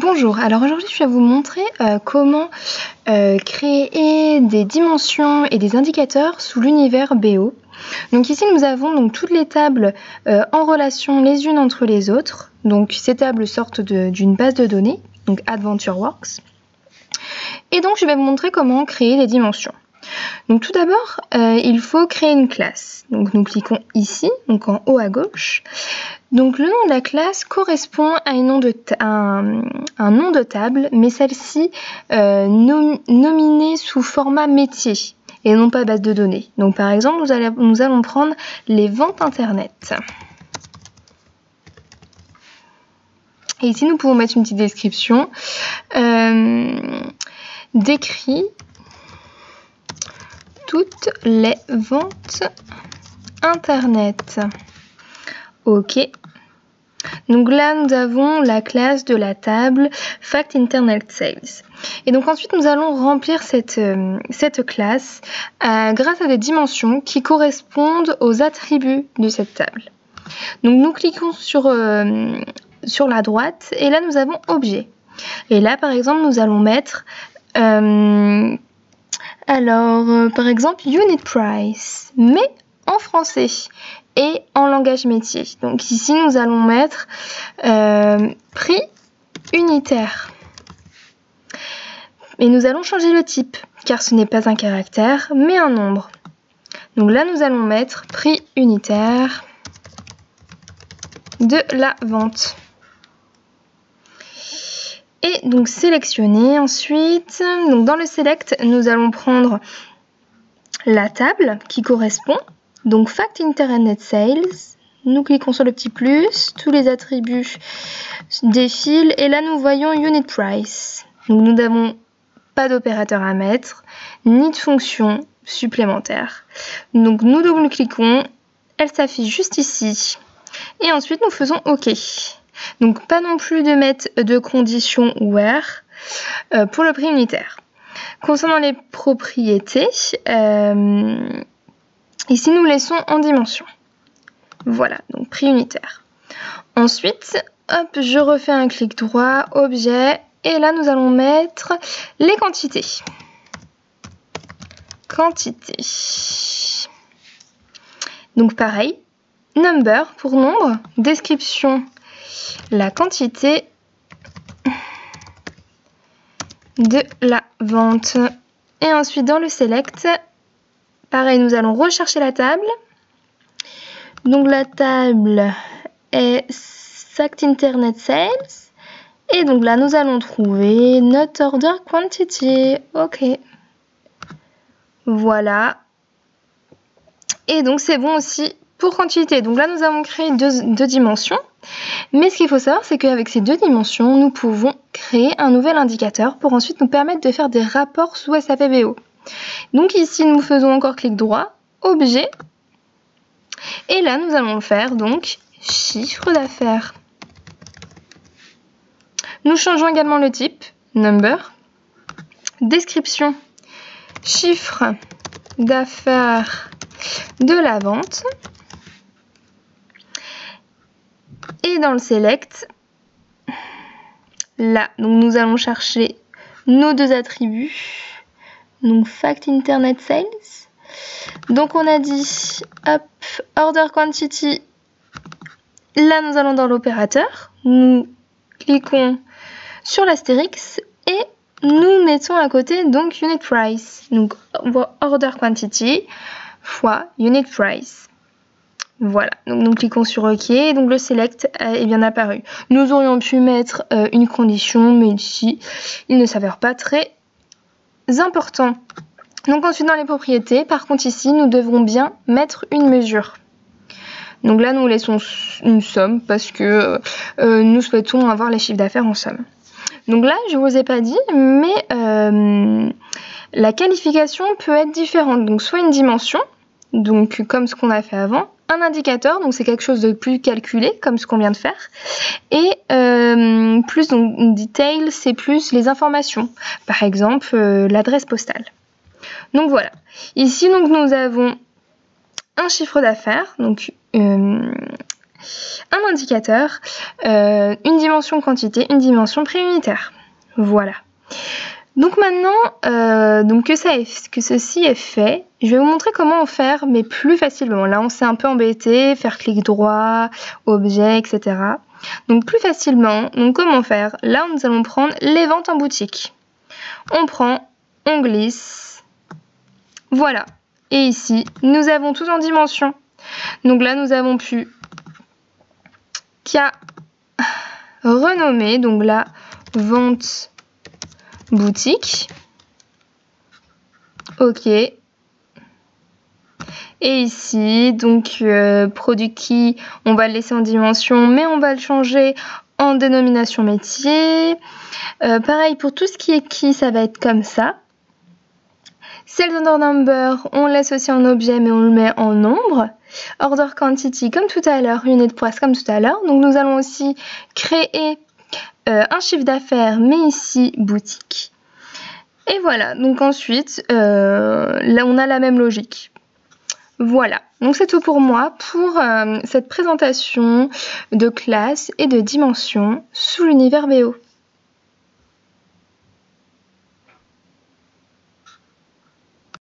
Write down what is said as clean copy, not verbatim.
Bonjour, alors aujourd'hui je vais vous montrer comment créer des dimensions et des indicateurs sous l'univers BO. Donc ici nous avons donc toutes les tables en relation les unes entre les autres. Donc ces tables sortent d'une base de données, donc AdventureWorks. Et donc je vais vous montrer comment créer des dimensions. Donc tout d'abord, il faut créer une classe. Donc nous cliquons ici, donc en haut à gauche. Donc le nom de la classe correspond à un nom de table, mais celle-ci nominée sous format métier et non pas base de données. Donc par exemple, nous allons prendre les ventes internet. Et ici, nous pouvons mettre une petite description. Décrit toutes les ventes internet. OK. Donc là, nous avons la classe de la table Fact Internet Sales. Et donc ensuite, nous allons remplir cette classe grâce à des dimensions qui correspondent aux attributs de cette table. Donc nous cliquons sur la droite et là, nous avons Objet. Et là, par exemple, nous allons mettre par exemple, Unit Price, mais en français et en langage métier. Donc ici, nous allons mettre prix unitaire. Et nous allons changer le type, car ce n'est pas un caractère, mais un nombre. Donc là, nous allons mettre prix unitaire de la vente. Et donc sélectionner ensuite. Donc dans le select, nous allons prendre la table qui correspond. Donc Fact Internet Sales. Nous cliquons sur le petit plus. Tous les attributs défilent. Et là, nous voyons Unit Price. Donc nous n'avons pas d'opérateur à mettre, ni de fonction supplémentaire. Donc nous double-cliquons. Elle s'affiche juste ici. Et ensuite, nous faisons OK. Donc pas non plus de mettre de condition where pour le prix unitaire. Concernant les propriétés, ici nous laissons en dimension. Voilà, donc prix unitaire. Ensuite, hop, je refais un clic droit, objet, et là nous allons mettre les quantités. Quantité. Donc pareil, number pour nombre, description. La quantité de la vente. Et ensuite, dans le select, pareil, nous allons rechercher la table. Donc, la table est Fact Internet Sales. Et donc là, nous allons trouver Not Order Quantity. OK. Voilà. Et donc, c'est bon aussi pour quantité. Donc là, nous avons créé deux dimensions. Mais ce qu'il faut savoir, c'est qu'avec ces deux dimensions, nous pouvons créer un nouvel indicateur pour ensuite nous permettre de faire des rapports sous SAP BO. Donc ici, nous faisons encore clic droit, objet, et là, nous allons faire donc chiffre d'affaires. Nous changeons également le type, number, description, chiffre d'affaires de la vente. Et dans le select, là, donc nous allons chercher nos deux attributs. Donc Fact Internet Sales. Donc on a dit hop, Order Quantity. Là, nous allons dans l'opérateur. Nous cliquons sur l'astérix et nous mettons à côté donc Unit Price. Donc Order Quantity fois Unit Price. Voilà, donc nous cliquons sur OK, donc le select est bien apparu. Nous aurions pu mettre une condition, mais ici, il ne s'avère pas très important. Donc ensuite, dans les propriétés, par contre ici, nous devrons bien mettre une mesure. Donc là, nous laissons une somme parce que nous souhaitons avoir les chiffres d'affaires en somme. Donc là, je ne vous ai pas dit, mais la qualification peut être différente. Donc soit une dimension, donc comme ce qu'on a fait avant, un indicateur, donc c'est quelque chose de plus calculé, comme ce qu'on vient de faire, et plus, donc detail, c'est plus les informations, par exemple l'adresse postale. Donc voilà, ici donc nous avons un chiffre d'affaires, donc un indicateur, une dimension quantité, une dimension prix unitaire. Voilà. Donc maintenant, que ceci est fait, je vais vous montrer comment en faire, mais plus facilement. Là, on s'est un peu embêté, faire clic droit, objet, etc. Donc plus facilement, donc comment faire? Là, nous allons prendre les ventes en boutique. On prend, on glisse, voilà. Et ici, nous avons tout en dimension. Donc là, nous avons pu renommer, donc là, vente boutique. Ok. Et ici, donc produit key, on va le laisser en dimension, mais on va le changer en dénomination métier. Pareil pour tout ce qui est key, ça va être comme ça. Sales order number, on le laisse aussi en objet, mais on le met en nombre. Order quantity, comme tout à l'heure, unité de price, comme tout à l'heure. Donc nous allons aussi créer un chiffre d'affaires, mais ici boutique. Et voilà, donc ensuite, là on a la même logique. Voilà, donc c'est tout pour moi pour cette présentation de classe et de dimension sous l'univers BO.